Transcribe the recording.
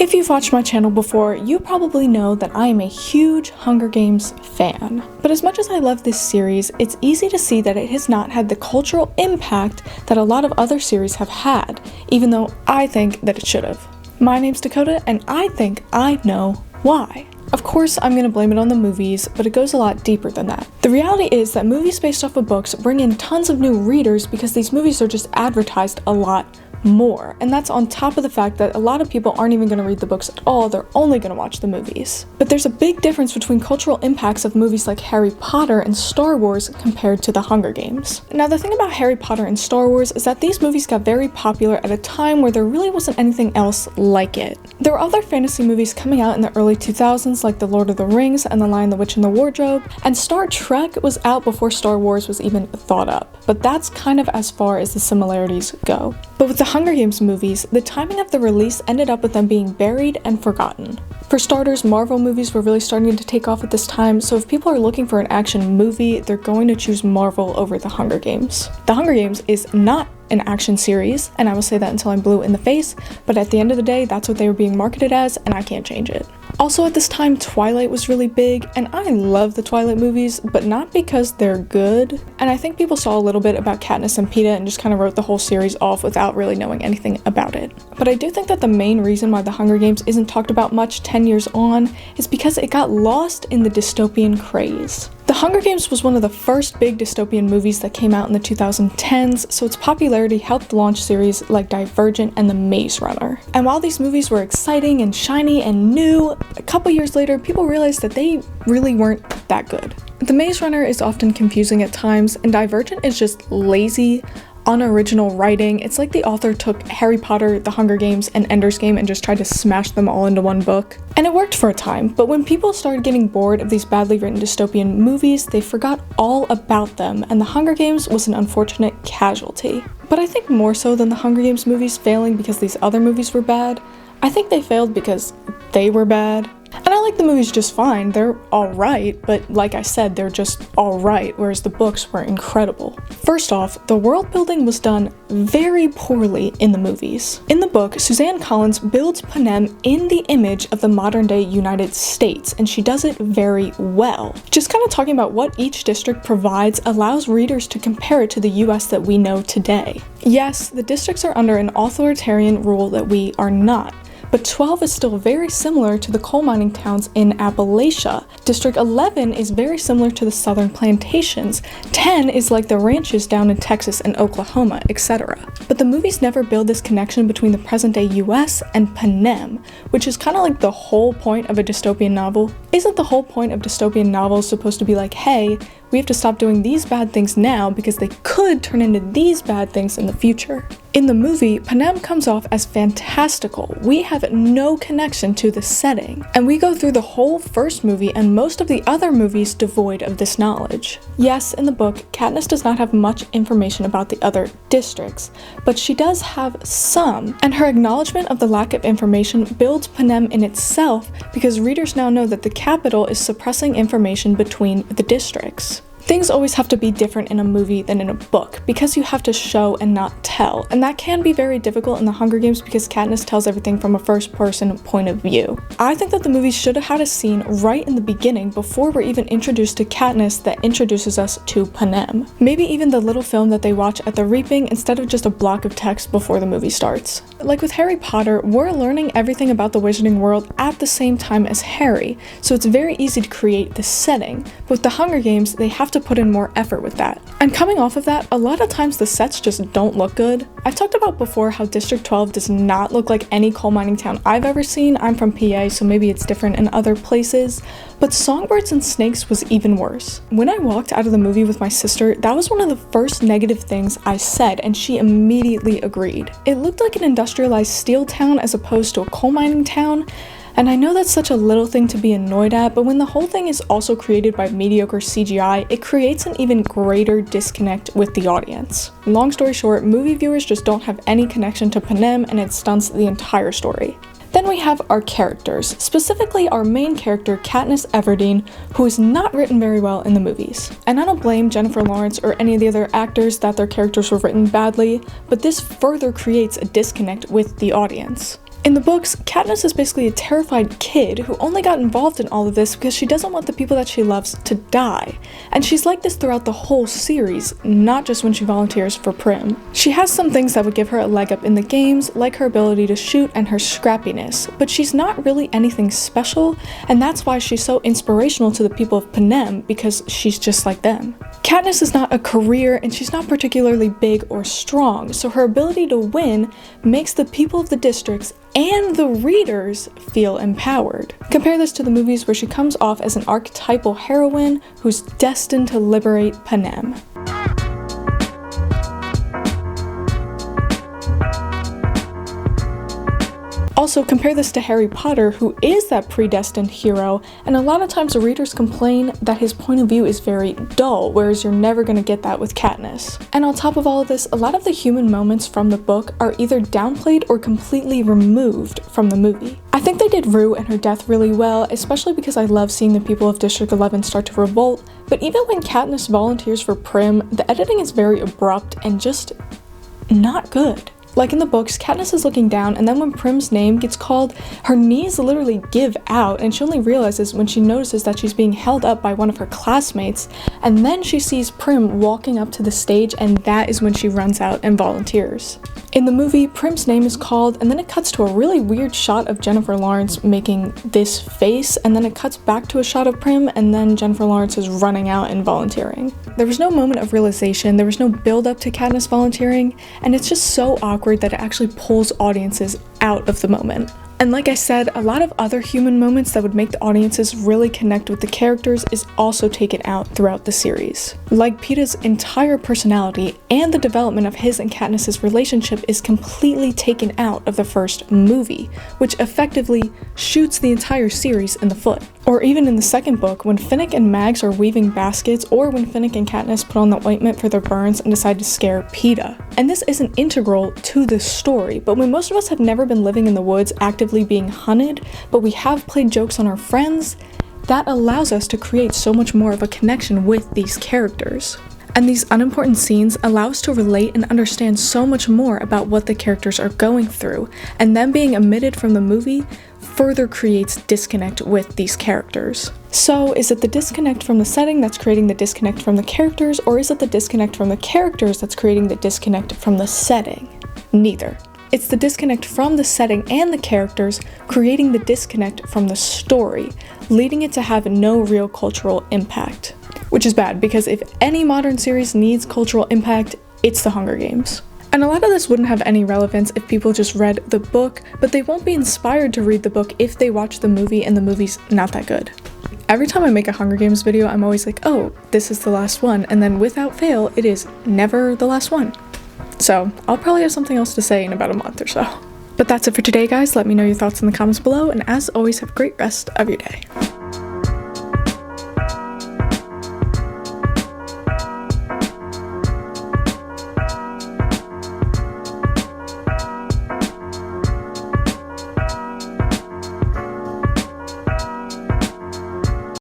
If you've watched my channel before, you probably know that I am a huge Hunger Games fan. But as much as I love this series, it's easy to see that it has not had the cultural impact that a lot of other series have had, even though I think that it should have. My name's Dakota, and I think I know why. Of course, I'm gonna blame it on the movies, but it goes a lot deeper than that. The reality is that movies based off of books bring in tons of new readers because these movies are just advertised a lot more, and that's on top of the fact that a lot of people aren't even going to read the books at all, they're only going to watch the movies. But there's a big difference between cultural impacts of movies like Harry Potter and Star Wars compared to the Hunger Games. Now, the thing about Harry Potter and Star Wars is that these movies got very popular at a time where there really wasn't anything else like it. There were other fantasy movies coming out in the early 2000s like The Lord of the Rings and The Lion, the Witch, and the Wardrobe, and Star Trek was out before Star Wars was even thought up, but that's kind of as far as the similarities go. But with the Hunger Games movies, the timing of the release ended up with them being buried and forgotten. For starters, Marvel movies were really starting to take off at this time, so if people are looking for an action movie, they're going to choose Marvel over The Hunger Games. The Hunger Games is not an action series, and I will say that until I'm blue in the face, but at the end of the day, that's what they were being marketed as, and I can't change it. Also at this time, Twilight was really big, and I love the Twilight movies, but not because they're good. And I think people saw a little bit about Katniss and Peeta and just kind of wrote the whole series off without really knowing anything about it. But I do think that the main reason why The Hunger Games isn't talked about much 10 years on is because it got lost in the dystopian craze. The Hunger Games was one of the first big dystopian movies that came out in the 2010s, so its popularity helped launch series like Divergent and The Maze Runner. And while these movies were exciting and shiny and new, a couple years later, people realized that they really weren't that good. The Maze Runner is often confusing at times, and Divergent is just lazy, unoriginal writing. It's like the author took Harry Potter, The Hunger Games, and Ender's Game and just tried to smash them all into one book. And it worked for a time, but when people started getting bored of these badly written dystopian movies, they forgot all about them, and The Hunger Games was an unfortunate casualty. But I think more so than The Hunger Games movies failing because these other movies were bad, I think they failed because they were bad. And I like the movies just fine, they're alright, but like I said, they're just alright, whereas the books were incredible. First off, the world building was done very poorly in the movies. In the book, Suzanne Collins builds PanAm in the image of the modern day United States, and she does it very well. Just kind of talking about what each district provides allows readers to compare it to the US that we know today. Yes, the districts are under an authoritarian rule that we are not. But 12 is still very similar to the coal mining towns in Appalachia. District 11 is very similar to the southern plantations. 10 is like the ranches down in Texas and Oklahoma, etc. But the movies never build this connection between the present-day US and PanAm, which is kind of like the whole point of a dystopian novel. Isn't the whole point of dystopian novels supposed to be like, hey, we have to stop doing these bad things now because they could turn into these bad things in the future? In the movie, PanAm comes off as fantastical. We have no connection to the setting, and we go through the whole first movie and most of the other movies devoid of this knowledge. Yes, in the book, Katniss does not have much information about the other districts, but she does have some, and her acknowledgement of the lack of information builds PanAm in itself because readers now know that the capital is suppressing information between the districts. Things always have to be different in a movie than in a book, because you have to show and not tell, and that can be very difficult in The Hunger Games because Katniss tells everything from a first-person point of view. I think that the movie should have had a scene right in the beginning before we're even introduced to Katniss that introduces us to PanAm. Maybe even the little film that they watch at the Reaping instead of just a block of text before the movie starts. Like with Harry Potter, we're learning everything about the wizarding world at the same time as Harry, so it's very easy to create the setting. But with The Hunger Games, they have to put in more effort with that. And coming off of that, a lot of times the sets just don't look good. I've talked about before how District 12 does not look like any coal mining town I've ever seen. I'm from PA, so maybe it's different in other places. But Songbirds and Snakes was even worse. When I walked out of the movie with my sister, that was one of the first negative things I said, and she immediately agreed. It looked like an industrialized steel town as opposed to a coal mining town. And I know that's such a little thing to be annoyed at, but when the whole thing is also created by mediocre CGI, it creates an even greater disconnect with the audience. Long story short, movie viewers just don't have any connection to PanAm, and it stunts the entire story. Then we have our characters, specifically our main character, Katniss Everdeen, who is not written very well in the movies. And I don't blame Jennifer Lawrence or any of the other actors that their characters were written badly, but this further creates a disconnect with the audience. In the books, Katniss is basically a terrified kid who only got involved in all of this because she doesn't want the people that she loves to die. And she's like this throughout the whole series, not just when she volunteers for Prim. She has some things that would give her a leg up in the games, like her ability to shoot and her scrappiness, but she's not really anything special, and that's why she's so inspirational to the people of PanAm, because she's just like them. Katniss is not a career, and she's not particularly big or strong, so her ability to win makes the people of the districts and the readers feel empowered. Compare this to the movies where she comes off as an archetypal heroine who's destined to liberate PanAm. Also, compare this to Harry Potter, who is that predestined hero, and a lot of times the readers complain that his point of view is very dull, whereas you're never going to get that with Katniss. And on top of all of this, a lot of the human moments from the book are either downplayed or completely removed from the movie. I think they did Rue and her death really well, especially because I love seeing the people of District 11 start to revolt, but even when Katniss volunteers for Prim, the editing is very abrupt and just not good. Like in the books, Katniss is looking down, and then when Prim's name gets called, her knees literally give out, and she only realizes when she notices that she's being held up by one of her classmates, and then she sees Prim walking up to the stage, and that is when she runs out and volunteers. In the movie, Prim's name is called, and then it cuts to a really weird shot of Jennifer Lawrence making this face, and then it cuts back to a shot of Prim, and then Jennifer Lawrence is running out and volunteering. There was no moment of realization, there was no build up to Katniss volunteering, and it's just so awkward that it actually pulls audiences out of the moment. And like I said, a lot of other human moments that would make the audiences really connect with the characters is also taken out throughout the series. Like Peeta's entire personality and the development of his and Katniss's relationship is completely taken out of the first movie, which effectively shoots the entire series in the foot. Or even in the second book, when Finnick and Madge are weaving baskets, or when Finnick and Katniss put on the ointment for their burns and decide to scare Peeta. And this isn't integral to the story, but when most of us have never been living in the woods actively being hunted, but we have played jokes on our friends, that allows us to create so much more of a connection with these characters. And these unimportant scenes allow us to relate and understand so much more about what the characters are going through, and them being omitted from the movie further creates disconnect with these characters. So is it the disconnect from the setting that's creating the disconnect from the characters, or is it the disconnect from the characters that's creating the disconnect from the setting? Neither. It's the disconnect from the setting and the characters creating the disconnect from the story, leading it to have no real cultural impact. Which is bad, because if any modern series needs cultural impact, it's The Hunger Games. And a lot of this wouldn't have any relevance if people just read the book, but they won't be inspired to read the book if they watch the movie and the movie's not that good. Every time I make a Hunger Games video, I'm always like, oh, this is the last one, and then without fail, it is never the last one. So I'll probably have something else to say in about a month or so. But that's it for today, guys. Let me know your thoughts in the comments below, and as always, have a great rest of your day.